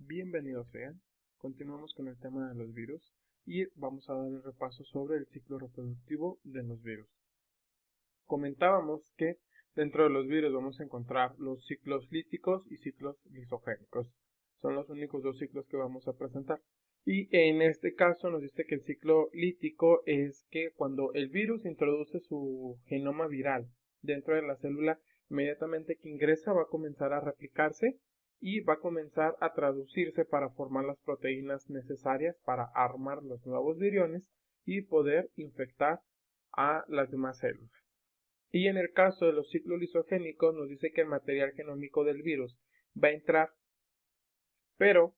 Bienvenidos sean. Continuamos con el tema de los virus y vamos a dar el repaso sobre el ciclo reproductivo de los virus. Comentábamos que dentro de los virus vamos a encontrar los ciclos líticos y ciclos lisogénicos. Son los únicos dos ciclos que vamos a presentar. Y en este caso nos dice que el ciclo lítico es que cuando el virus introduce su genoma viral dentro de la célula, inmediatamente que ingresa va a comenzar a replicarse y va a comenzar a traducirse para formar las proteínas necesarias para armar los nuevos viriones y poder infectar a las demás células. Y en el caso de los ciclos lisogénicos nos dice que el material genómico del virus va a entrar, pero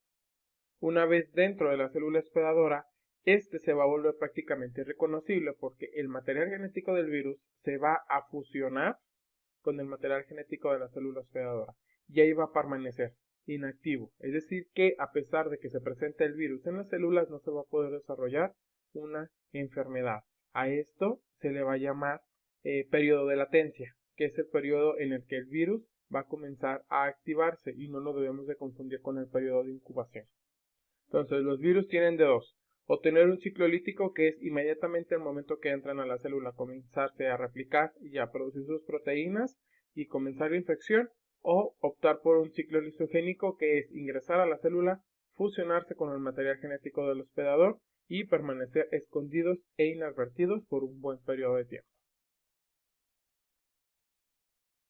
una vez dentro de la célula hospedadora, este se va a volver prácticamente irreconocible porque el material genético del virus se va a fusionar con el material genético de la célula hospedadora y ahí va a permanecer inactivo. Es decir, que a pesar de que se presente el virus en las células, no se va a poder desarrollar una enfermedad. A esto se le va a llamar periodo de latencia, que es el periodo en el que el virus va a comenzar a activarse y no lo debemos de confundir con el periodo de incubación. Entonces, los virus tienen de dos: o tener un ciclo lítico, que es inmediatamente al momento que entran a la célula comenzarse a replicar y a producir sus proteínas y comenzar la infección, o optar por un ciclo lisogénico, que es ingresar a la célula, fusionarse con el material genético del hospedador y permanecer escondidos e inadvertidos por un buen periodo de tiempo.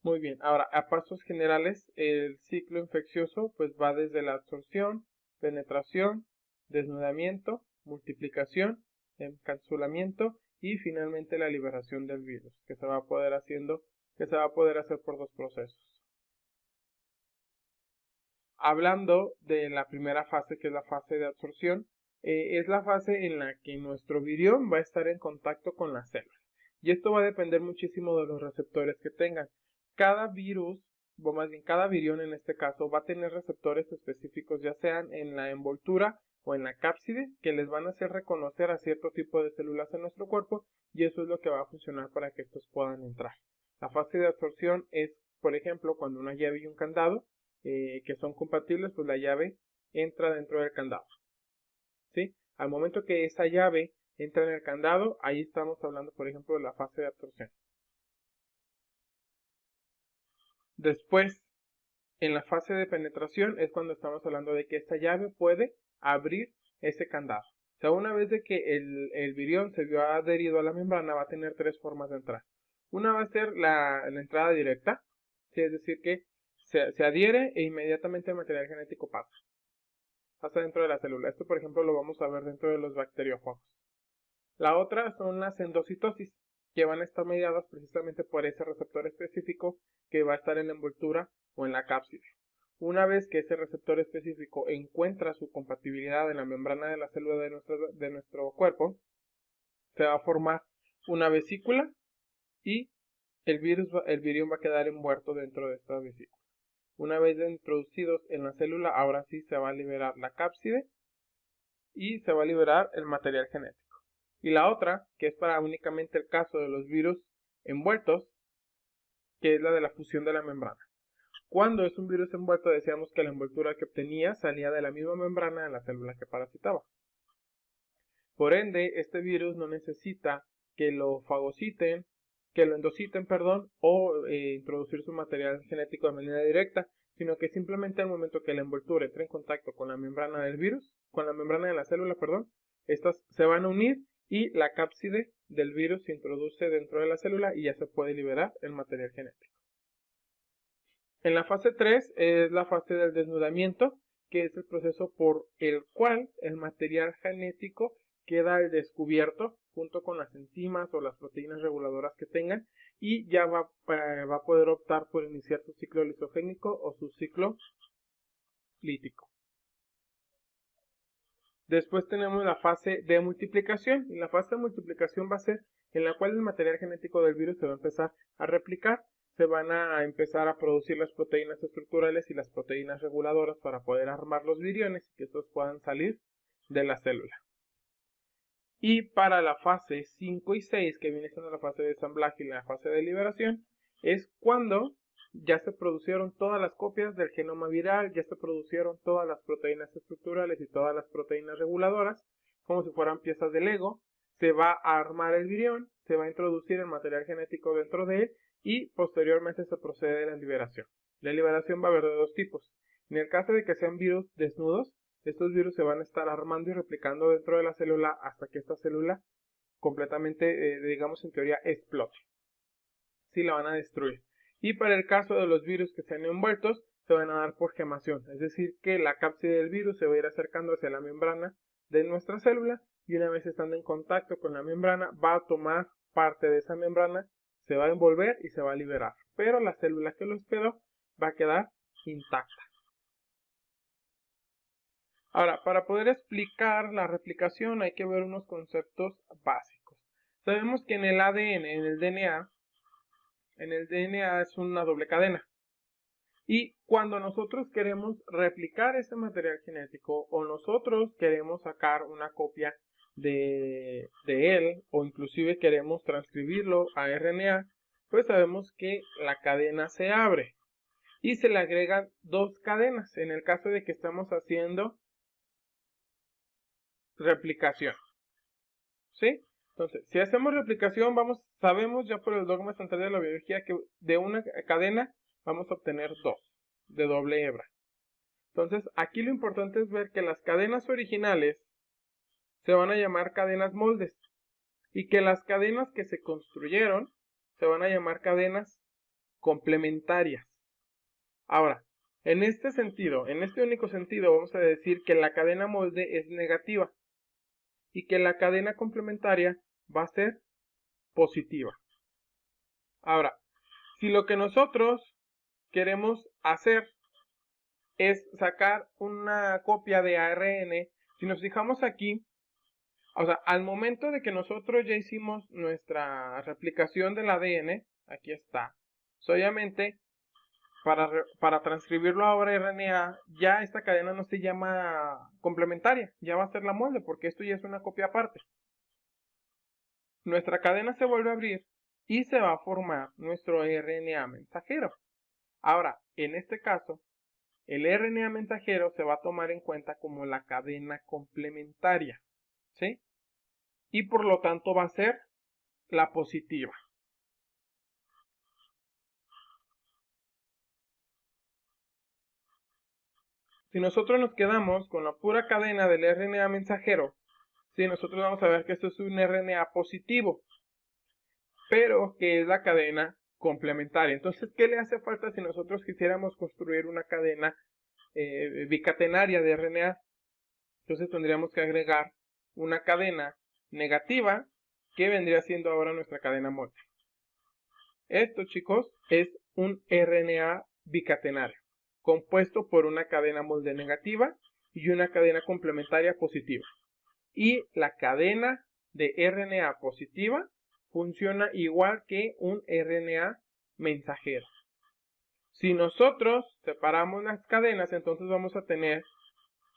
Muy bien, ahora a pasos generales, el ciclo infeccioso pues va desde la absorción, penetración, desnudamiento, multiplicación, encapsulamiento y finalmente la liberación del virus, que se va a poder hacer por dos procesos. Hablando de la primera fase, que es la fase de absorción, es la fase en la que nuestro virión va a estar en contacto con la célula. Y esto va a depender muchísimo de los receptores que tengan. Cada virus, o más bien cada virión en este caso, va a tener receptores específicos, ya sean en la envoltura o en la cápside, que les van a hacer reconocer a cierto tipo de células en nuestro cuerpo, y eso es lo que va a funcionar para que estos puedan entrar. La fase de absorción es, por ejemplo, cuando una llave y un candado que son compatibles, pues la llave entra dentro del candado. ¿Sí? Al momento que esa llave entra en el candado, ahí estamos hablando, por ejemplo, de la fase de absorción. Después, en la fase de penetración es cuando estamos hablando de que esta llave puede abrir ese candado. O sea, una vez de que el virión se vio adherido a la membrana, va a tener tres formas de entrar. Una va a ser la entrada directa, ¿sí? Es decir, que se adhiere e inmediatamente el material genético pasa dentro de la célula. Esto, por ejemplo, lo vamos a ver dentro de los bacteriófagos. La otra son las endocitosis, que van a estar mediadas precisamente por ese receptor específico que va a estar en la envoltura o en la cápside. Una vez que ese receptor específico encuentra su compatibilidad en la membrana de la célula de nuestro cuerpo, se va a formar una vesícula y el virión va a quedar envuelto dentro de esta vesícula. Una vez introducidos en la célula, ahora sí se va a liberar la cápside y se va a liberar el material genético. Y la otra, que es para únicamente el caso de los virus envueltos, que es la de la fusión de la membrana. Cuando es un virus envuelto, decíamos que la envoltura que obtenía salía de la misma membrana de la célula que parasitaba. Por ende, este virus no necesita que lo fagociten, que lo endociten, perdón, o introducir su material genético de manera directa, sino que simplemente al momento que la envoltura entre en contacto con la membrana del virus, con la membrana de la célula, perdón, estas se van a unir y la cápside del virus se introduce dentro de la célula y ya se puede liberar el material genético. En la fase 3 es la fase del desnudamiento, que es el proceso por el cual el material genético queda al descubierto junto con las enzimas o las proteínas reguladoras que tengan y ya va a poder optar por iniciar su ciclo lisogénico o su ciclo lítico. Después tenemos la fase de multiplicación y la fase de multiplicación va a ser en la cual el material genético del virus se va a empezar a replicar, se van a empezar a producir las proteínas estructurales y las proteínas reguladoras para poder armar los viriones y que estos puedan salir de la célula. Y para la fase 5 y 6, que viene siendo la fase de ensamblaje y la fase de liberación, es cuando ya se produjeron todas las copias del genoma viral, ya se produjeron todas las proteínas estructurales y todas las proteínas reguladoras, como si fueran piezas de Lego. Se va a armar el virión, se va a introducir el material genético dentro de él y posteriormente se procede a la liberación. La liberación va a haber de dos tipos. En el caso de que sean virus desnudos, estos virus se van a estar armando y replicando dentro de la célula hasta que esta célula completamente, digamos en teoría, explote. Sí, la van a destruir. Y para el caso de los virus que sean envueltos, se van a dar por gemación, es decir, que la cápside del virus se va a ir acercando hacia la membrana de nuestra célula y una vez estando en contacto con la membrana, va a tomar parte de esa membrana, se va a envolver y se va a liberar. Pero la célula que lo hospedó va a quedar intacta. Ahora, para poder explicar la replicación hay que ver unos conceptos básicos. Sabemos que en el ADN, en el DNA es una doble cadena. Y cuando nosotros queremos replicar ese material genético o nosotros queremos sacar una copia de él o inclusive queremos transcribirlo a RNA, pues sabemos que la cadena se abre y se le agregan dos cadenas en el caso de que estamos haciendo replicación. ¿Sí? Entonces, si hacemos replicación, sabemos ya por el dogma central de la biología que de una cadena vamos a obtener dos, de doble hebra. Entonces, aquí lo importante es ver que las cadenas originales se van a llamar cadenas moldes y que las cadenas que se construyeron se van a llamar cadenas complementarias. Ahora, en este sentido, en este único sentido, vamos a decir que la cadena molde es negativa y que la cadena complementaria va a ser positiva. Ahora, si lo que nosotros queremos hacer es sacar una copia de ARN, si nos fijamos aquí, o sea, al momento de que nosotros ya hicimos nuestra replicación del ADN, aquí está, obviamente para transcribirlo ahora a RNA, ya esta cadena no se llama complementaria, ya va a ser la molde, porque esto ya es una copia aparte. Nuestra cadena se vuelve a abrir y se va a formar nuestro RNA mensajero. Ahora, en este caso, el RNA mensajero se va a tomar en cuenta como la cadena complementaria, ¿sí? Y por lo tanto va a ser la positiva. Si nosotros nos quedamos con la pura cadena del RNA mensajero, sí, nosotros vamos a ver que esto es un RNA positivo, pero que es la cadena complementaria. Entonces, ¿qué le hace falta si nosotros quisiéramos construir una cadena bicatenaria de RNA? Entonces tendríamos que agregar una cadena negativa que vendría siendo ahora nuestra cadena molde. Esto, chicos, es un RNA bicatenario, compuesto por una cadena molde negativa y una cadena complementaria positiva. Y la cadena de RNA positiva funciona igual que un RNA mensajero. Si nosotros separamos las cadenas, entonces vamos a tener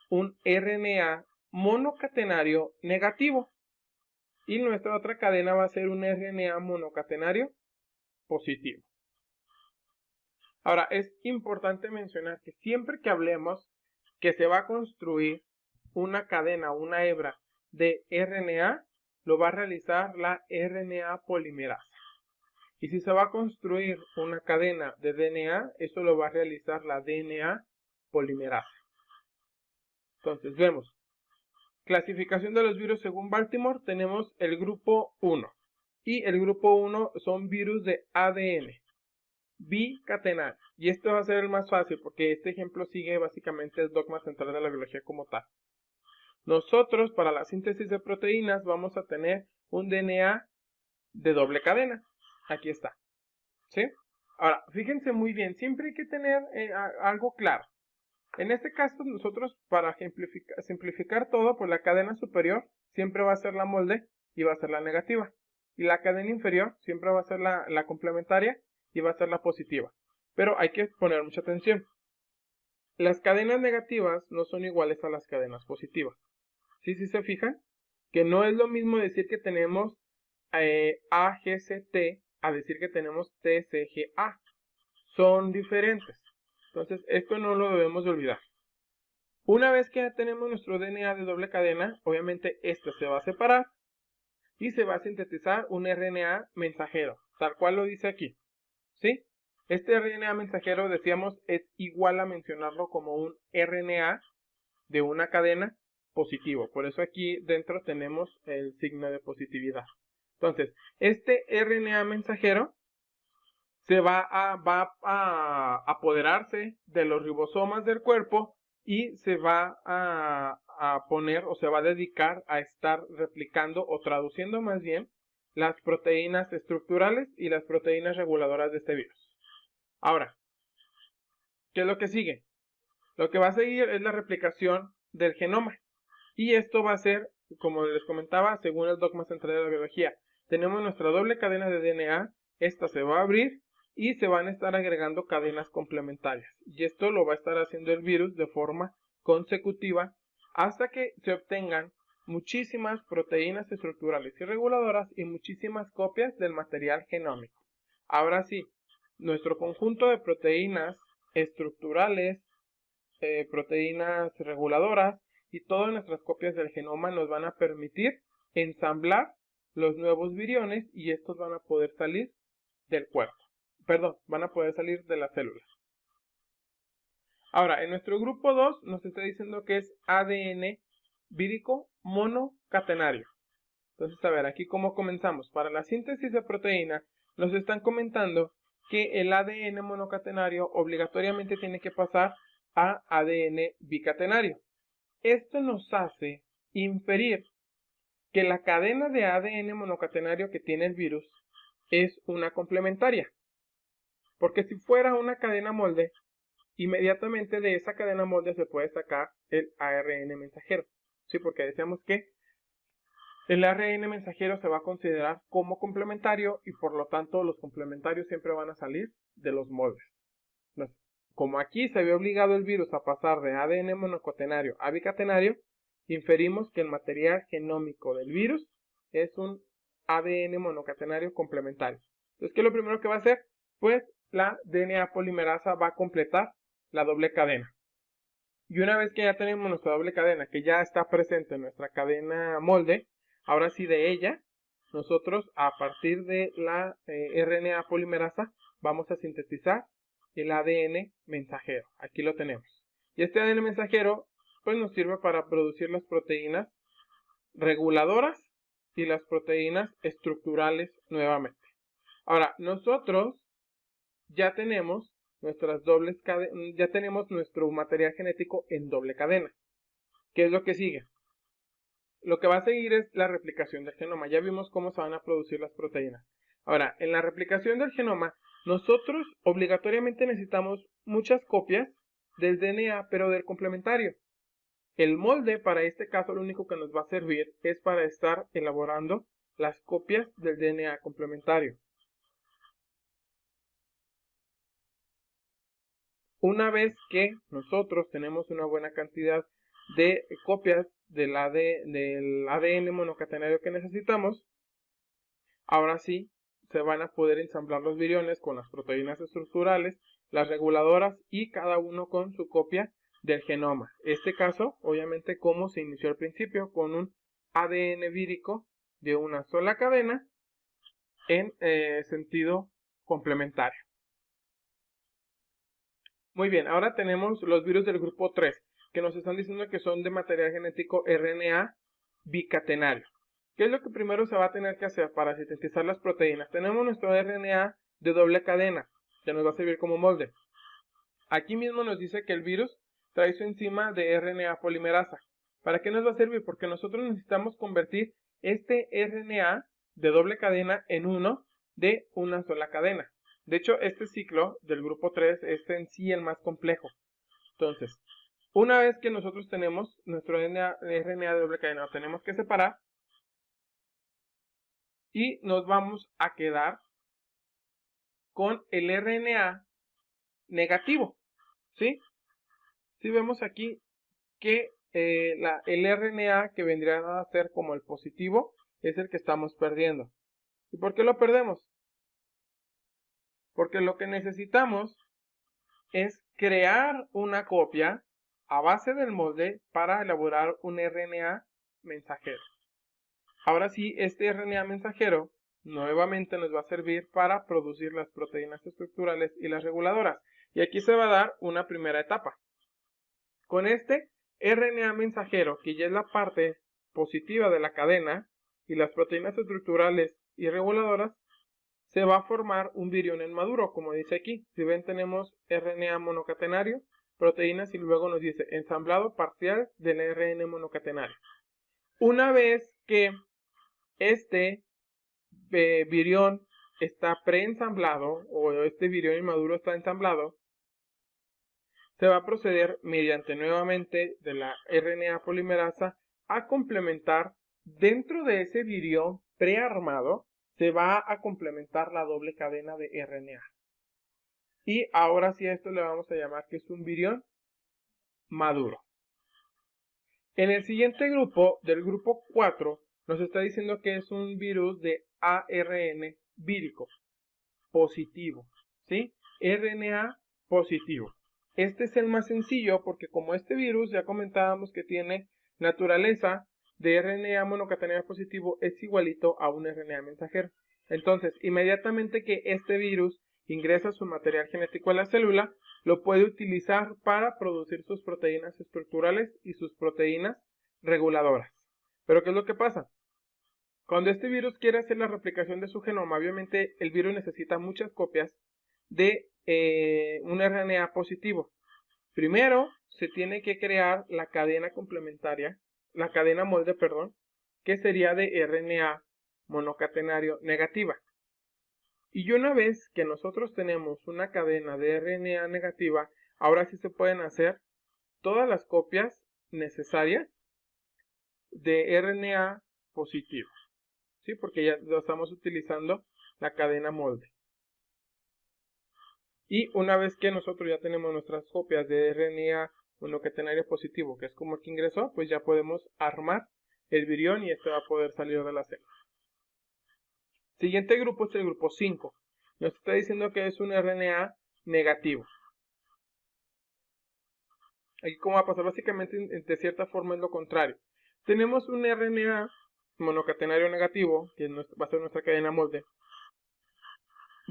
un RNA monocatenario negativo. Y nuestra otra cadena va a ser un RNA monocatenario positivo. Ahora, es importante mencionar que siempre que hablemos que se va a construir una cadena, una hebra de RNA, lo va a realizar la RNA polimerasa. Y si se va a construir una cadena de DNA, eso lo va a realizar la DNA polimerasa. Entonces, vemos. Clasificación de los virus según Baltimore, tenemos el grupo 1. Y el grupo 1 son virus de ADN bicatenario. Y este va a ser el más fácil porque este ejemplo sigue básicamente el dogma central de la biología como tal. Nosotros, para la síntesis de proteínas, vamos a tener un DNA de doble cadena. Aquí está. ¿Sí? Ahora, fíjense muy bien, siempre hay que tener algo claro. En este caso, nosotros, para simplificar todo, pues la cadena superior siempre va a ser la molde y va a ser la negativa. Y la cadena inferior siempre va a ser la complementaria y va a ser la positiva. Pero hay que poner mucha atención. Las cadenas negativas no son iguales a las cadenas positivas. ¿Sí se fijan? Que no es lo mismo decir que tenemos AGCT a decir que tenemos TCGA. son diferentes. Entonces, esto no lo debemos de olvidar. Una vez que ya tenemos nuestro DNA de doble cadena, obviamente este se va a separar y se va a sintetizar un RNA mensajero, tal cual lo dice aquí, ¿sí? Este RNA mensajero, decíamos, es igual a mencionarlo como un RNA de una cadena positivo. Por eso aquí dentro tenemos el signo de positividad. Entonces, este RNA mensajero va a apoderarse de los ribosomas del cuerpo y se va a poner o se va a dedicar a estar replicando o traduciendo más bien las proteínas estructurales y las proteínas reguladoras de este virus. Ahora, ¿qué es lo que sigue? Lo que va a seguir es la replicación del genoma. Y esto va a ser, como les comentaba, según el dogma central de la biología. Tenemos nuestra doble cadena de DNA, esta se va a abrir y se van a estar agregando cadenas complementarias. Y esto lo va a estar haciendo el virus de forma consecutiva hasta que se obtengan muchísimas proteínas estructurales y reguladoras y muchísimas copias del material genómico. Ahora sí, nuestro conjunto de proteínas estructurales, proteínas reguladoras y todas nuestras copias del genoma nos van a permitir ensamblar los nuevos viriones y estos van a poder salir del cuerpo. Perdón, van a poder salir de las células. Ahora, en nuestro grupo 2 nos está diciendo que es ADN vírico monocatenario. Entonces, a ver, aquí cómo comenzamos. Para la síntesis de proteína nos están comentando que el ADN monocatenario obligatoriamente tiene que pasar a ADN bicatenario. Esto nos hace inferir que la cadena de ADN monocatenario que tiene el virus es una complementaria. Porque si fuera una cadena molde, inmediatamente de esa cadena molde se puede sacar el ARN mensajero. Sí, porque decíamos que el ARN mensajero se va a considerar como complementario y por lo tanto los complementarios siempre van a salir de los moldes. Entonces, como aquí se había obligado el virus a pasar de ADN monocatenario a bicatenario, inferimos que el material genómico del virus es un ADN monocatenario complementario. Entonces, ¿qué es lo primero que va a hacer? Pues la DNA polimerasa va a completar la doble cadena. Y una vez que ya tenemos nuestra doble cadena, que ya está presente en nuestra cadena molde, ahora sí de ella, nosotros a partir de la RNA polimerasa vamos a sintetizar el ADN mensajero. Aquí lo tenemos. Y este ADN mensajero pues nos sirve para producir las proteínas reguladoras y las proteínas estructurales nuevamente. Ahora, nosotros ya tenemos nuestras dobles cadenas, ya tenemos nuestro material genético en doble cadena. ¿Qué es lo que sigue? Lo que va a seguir es la replicación del genoma. Ya vimos cómo se van a producir las proteínas. Ahora, en la replicación del genoma, nosotros obligatoriamente necesitamos muchas copias del DNA, pero del complementario. El molde, para este caso, lo único que nos va a servir es para estar elaborando las copias del DNA complementario. Una vez que nosotros tenemos una buena cantidad de copias del ADN monocatenario que necesitamos, ahora sí se van a poder ensamblar los viriones con las proteínas estructurales, las reguladoras y cada uno con su copia del genoma. Este caso, obviamente, como se inició al principio, con un ADN vírico de una sola cadena en sentido complementario. Muy bien, ahora tenemos los virus del grupo 3, que nos están diciendo que son de material genético RNA bicatenario. ¿Qué es lo que primero se va a tener que hacer para sintetizar las proteínas? Tenemos nuestro RNA de doble cadena, que nos va a servir como molde. Aquí mismo nos dice que el virus trae su enzima de RNA polimerasa. ¿Para qué nos va a servir? Porque nosotros necesitamos convertir este RNA de doble cadena en uno de una sola cadena. De hecho, este ciclo del grupo 3 es en sí el más complejo. Entonces, una vez que nosotros tenemos nuestro RNA de doble cadena, lo tenemos que separar y nos vamos a quedar con el RNA negativo. ¿Sí? Si vemos aquí que el RNA que vendría a ser como el positivo es el que estamos perdiendo. ¿Y por qué lo perdemos? Porque lo que necesitamos es crear una copia a base del molde para elaborar un RNA mensajero. Ahora sí, este RNA mensajero nuevamente nos va a servir para producir las proteínas estructurales y las reguladoras. Y aquí se va a dar una primera etapa. Con este RNA mensajero, que ya es la parte positiva de la cadena, y las proteínas estructurales y reguladoras, se va a formar un virión inmaduro, como dice aquí. Si ven, tenemos RNA monocatenario, proteínas, y luego nos dice ensamblado parcial del RNA monocatenario. Una vez que este virión está preensamblado, o este virión inmaduro está ensamblado, se va a proceder mediante nuevamente de la RNA polimerasa a complementar dentro de ese virión prearmado, se va a complementar la doble cadena de RNA. Y ahora sí a esto le vamos a llamar que es un virión maduro. En el siguiente grupo, del grupo 4, nos está diciendo que es un virus de ARN vírico positivo, ¿sí? RNA positivo. Este es el más sencillo porque como este virus ya comentábamos que tiene naturaleza de RNA monocatenario positivo, es igualito a un RNA mensajero. Entonces, inmediatamente que este virus ingresa su material genético a la célula, lo puede utilizar para producir sus proteínas estructurales y sus proteínas reguladoras. Pero ¿qué es lo que pasa? Cuando este virus quiere hacer la replicación de su genoma, obviamente el virus necesita muchas copias de un RNA positivo. Primero se tiene que crear la cadena complementaria, la cadena molde, perdón, que sería de RNA monocatenario negativa. Y una vez que nosotros tenemos una cadena de RNA negativa, ahora sí se pueden hacer todas las copias necesarias de RNA positivo, ¿sí? Porque ya lo estamos utilizando la cadena molde. Y una vez que nosotros ya tenemos nuestras copias de RNA monocatenario positivo, que es como el que ingresó, pues ya podemos armar el virión y este va a poder salir de la célula. Siguiente grupo es el grupo 5. Nos está diciendo que es un RNA negativo. Aquí cómo va a pasar, básicamente de cierta forma es lo contrario. Tenemos un RNA monocatenario negativo, que va a ser nuestra cadena molde.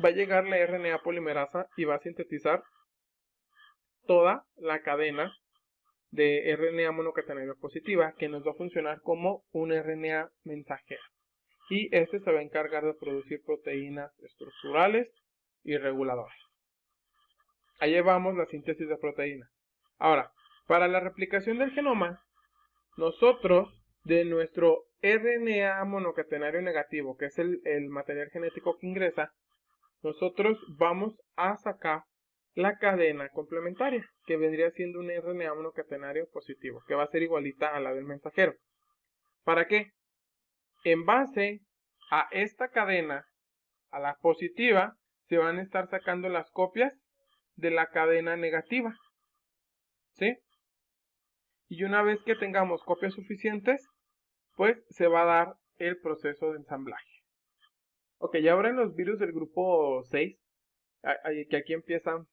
Va a llegar la RNA polimerasa y va a sintetizar toda la cadena de RNA monocatenario positiva, que nos va a funcionar como un RNA mensajero. Y este se va a encargar de producir proteínas estructurales y reguladoras. Ahí llevamos la síntesis de proteína. Ahora, para la replicación del genoma, nosotros de nuestro RNA monocatenario negativo, que es el material genético que ingresa, nosotros vamos a sacar la cadena complementaria, que vendría siendo un RNA monocatenario positivo, que va a ser igualita a la del mensajero. ¿Para qué? En base a esta cadena, a la positiva, se van a estar sacando las copias de la cadena negativa, ¿sí? Y una vez que tengamos copias suficientes, pues se va a dar el proceso de ensamblaje. Ok, y ahora en los virus del grupo 6, que aquí empieza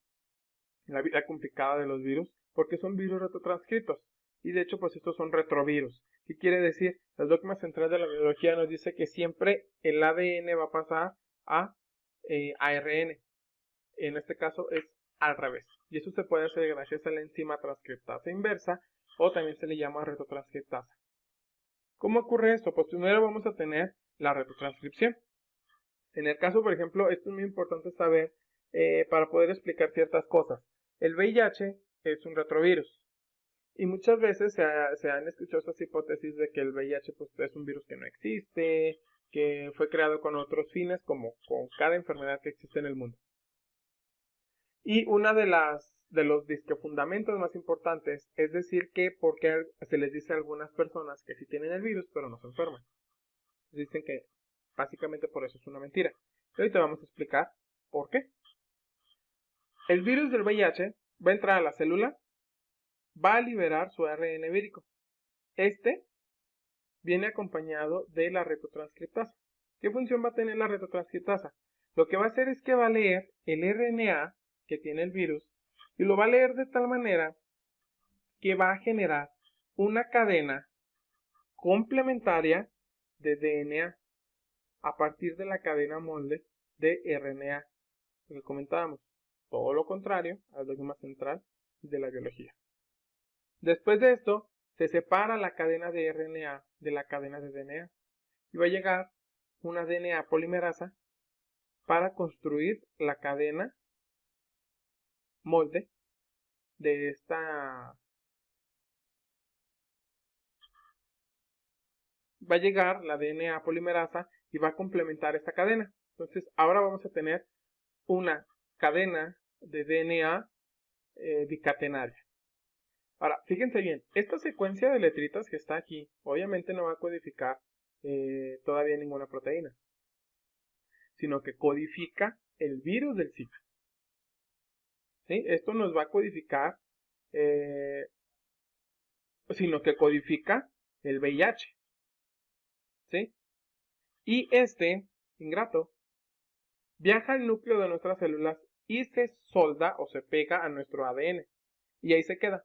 la vida complicada de los virus, porque son virus retrotranscritos. Y de hecho, pues estos son retrovirus. ¿Qué quiere decir? El dogma central de la biología nos dice que siempre el ADN va a pasar a ARN. En este caso es al revés. Y eso se puede hacer gracias a la enzima transcriptasa inversa, o también se le llama retrotranscriptasa. ¿Cómo ocurre esto? Pues primero vamos a tener la retrotranscripción. En el caso, por ejemplo, esto es muy importante saber para poder explicar ciertas cosas. El VIH es un retrovirus. Y muchas veces se han escuchado estas hipótesis de que el VIH pues, es un virus que no existe, que fue creado con otros fines, como con cada enfermedad que existe en el mundo. Y una de los fundamentos más importantes es decir que porque se les dice a algunas personas que sí tienen el virus, pero no se enferman. Dicen que básicamente por eso es una mentira. Y ahorita vamos a explicar por qué. El virus del VIH va a entrar a la célula, va a liberar su ARN vírico. Este viene acompañado de la retrotranscriptasa. ¿Qué función va a tener la retrotranscriptasa? Lo que va a hacer es que va a leer el RNA que tiene el virus y lo va a leer de tal manera que va a generar una cadena complementaria de DNA a partir de la cadena molde de RNA. Lo que comentábamos, todo lo contrario al dogma central de la biología. Después de esto, se separa la cadena de RNA de la cadena de DNA y va a llegar una DNA polimerasa para construir la cadena molde de esta. Va a llegar la DNA polimerasa y va a complementar esta cadena. Entonces, ahora vamos a tener una cadena de DNA bicatenaria. Ahora, fíjense bien, esta secuencia de letritas que está aquí, obviamente no va a codificar todavía ninguna proteína, sino que codifica el virus del Zika. ¿Sí? Esto nos va a codificar, sino que codifica el VIH. ¿Sí? Y este ingrato viaja al núcleo de nuestras células y se solda o se pega a nuestro ADN. Y ahí se queda.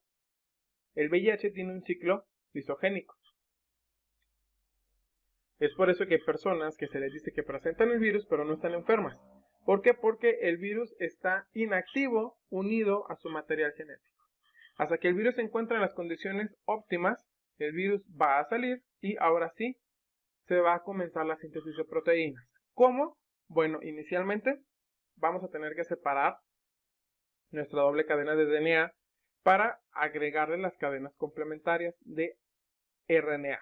El VIH tiene un ciclo lisogénico. Es por eso que hay personas que se les dice que presentan el virus pero no están enfermas. ¿Por qué? Porque el virus está inactivo unido a su material genético. Hasta que el virus se encuentra en las condiciones óptimas, el virus va a salir y ahora sí se va a comenzar la síntesis de proteínas. ¿Cómo? Bueno, inicialmente vamos a tener que separar nuestra doble cadena de DNA para agregarle las cadenas complementarias de RNA.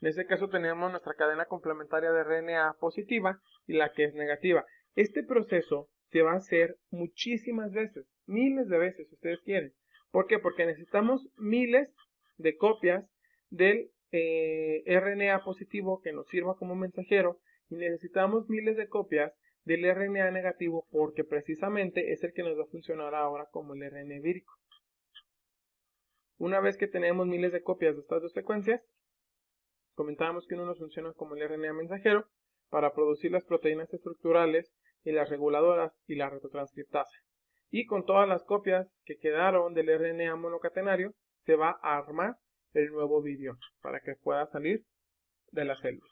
En este caso tenemos nuestra cadena complementaria de RNA positiva y la que es negativa. Este proceso se va a hacer muchísimas veces, miles de veces si ustedes quieren. ¿Por qué? Porque necesitamos miles de copias del RNA positivo que nos sirva como mensajero y necesitamos miles de copias del RNA negativo porque precisamente es el que nos va a funcionar ahora como el RNA vírico. Una vez que tenemos miles de copias de estas dos secuencias, comentábamos que uno nos funciona como el RNA mensajero para producir las proteínas estructurales y las reguladoras y la retrotranscriptasa. Y con todas las copias que quedaron del RNA monocatenario, se va a armar el nuevo virión para que pueda salir de la célula.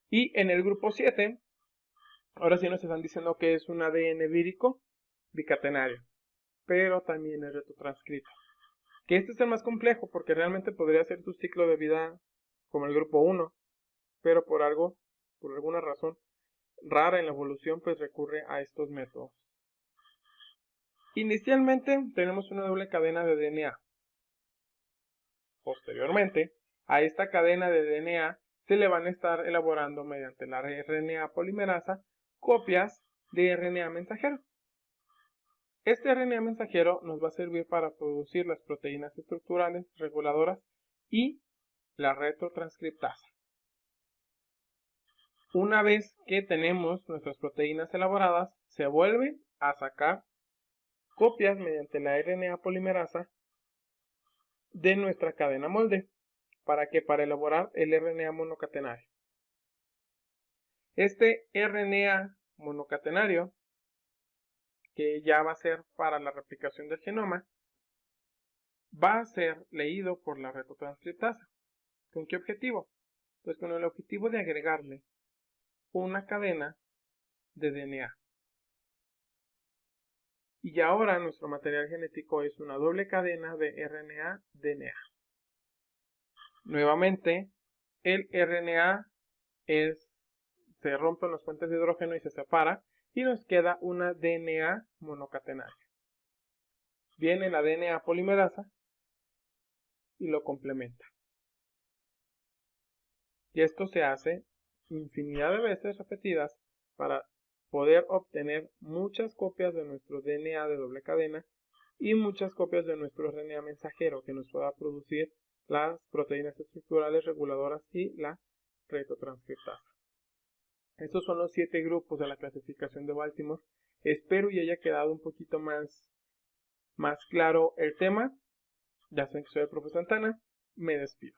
Y en el grupo 7, ahora sí nos están diciendo que es un ADN vírico bicatenario, pero también es retrotranscrito. Que este es el más complejo porque realmente podría ser su ciclo de vida como el grupo 1, pero por alguna razón rara en la evolución, pues recurre a estos métodos. Inicialmente tenemos una doble cadena de DNA. Posteriormente, a esta cadena de DNA se le van a estar elaborando mediante la RNA polimerasa copias de RNA mensajero. Este RNA mensajero nos va a servir para producir las proteínas estructurales reguladoras y la retrotranscriptasa. Una vez que tenemos nuestras proteínas elaboradas, se vuelven a sacar copias mediante la RNA polimerasa de nuestra cadena molde. ¿Para qué? Para elaborar el RNA monocatenario. Este RNA monocatenario, que ya va a ser para la replicación del genoma, va a ser leído por la retrotranscriptasa. ¿Con qué objetivo? Pues con el objetivo de agregarle una cadena de DNA. Y ahora nuestro material genético es una doble cadena de RNA-DNA. Nuevamente, el RNA se rompen los puentes de hidrógeno y se separa y nos queda una DNA monocatenaria. Viene la DNA polimerasa y lo complementa. Y esto se hace infinidad de veces repetidas para poder obtener muchas copias de nuestro DNA de doble cadena y muchas copias de nuestro RNA mensajero que nos pueda producir las proteínas estructurales reguladoras y la retrotranscriptasa. Estos son los 7 grupos de la clasificación de Baltimore. Espero y haya quedado un poquito más claro el tema. Ya saben que soy el profesor Santana. Me despido.